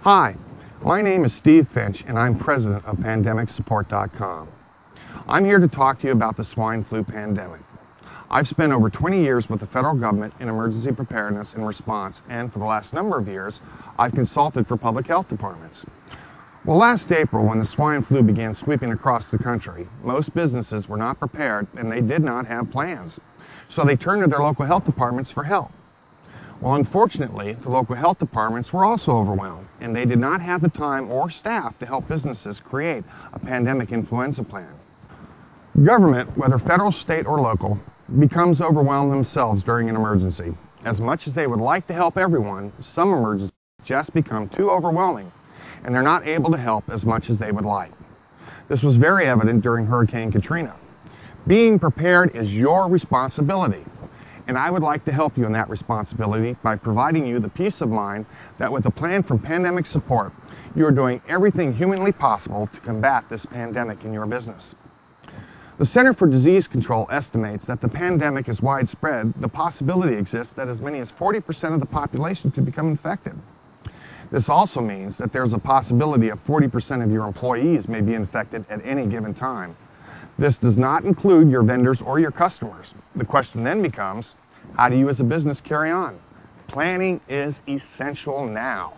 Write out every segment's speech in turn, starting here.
Hi, my name is Steve Finch and I'm president of PandemicSupport.com. I'm here to talk to you about the swine flu pandemic. I've spent over 20 years with the federal government in emergency preparedness and response, and for the last number of years, I've consulted for public health departments. Well, last April, when the swine flu began sweeping across the country, most businesses were not prepared and they did not have plans. So they turned to their local health departments for help. Well, unfortunately, the local health departments were also overwhelmed, and they did not have the time or staff to help businesses create a pandemic influenza plan. Government, whether federal, state, or local, becomes overwhelmed themselves during an emergency. As much as they would like to help everyone, some emergencies just become too overwhelming, and they're not able to help as much as they would like. This was very evident during Hurricane Katrina. Being prepared is your responsibility. And I would like to help you in that responsibility by providing you the peace of mind that with a plan from Pandemic Support, you are doing everything humanly possible to combat this pandemic in your business. The Center for Disease Control estimates that the pandemic is widespread. The possibility exists that as many as 40% of the population could become infected. This also means that there's a possibility of 40% of your employees may be infected at any given time. This does not include your vendors or your customers. The question then becomes, how do you as a business carry on? Planning is essential now.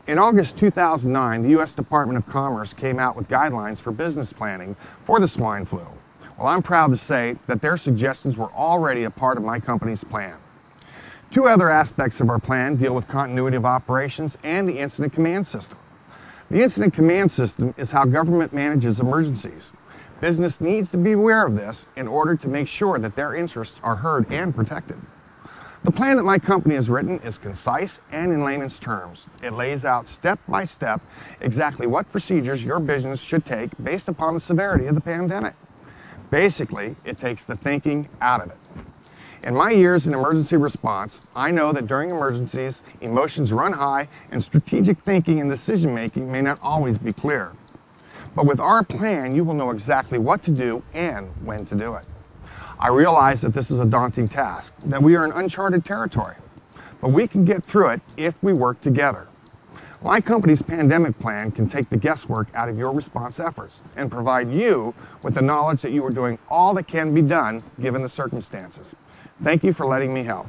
In August 2009, the U.S. Department of Commerce came out with guidelines for business planning for the swine flu. Well, I'm proud to say that their suggestions were already a part of my company's plan. Two other aspects of our plan deal with continuity of operations and the incident command system. The incident command system is how government manages emergencies. Business needs to be aware of this in order to make sure that their interests are heard and protected. The plan that my company has written is concise and in layman's terms. It lays out step by step exactly what procedures your business should take based upon the severity of the pandemic. Basically, it takes the thinking out of it. In my years in emergency response, I know that during emergencies, emotions run high and strategic thinking and decision making may not always be clear. But with our plan, you will know exactly what to do and when to do it. I realize that this is a daunting task, that we are in uncharted territory, but we can get through it if we work together. My company's pandemic plan can take the guesswork out of your response efforts and provide you with the knowledge that you are doing all that can be done given the circumstances. Thank you for letting me help.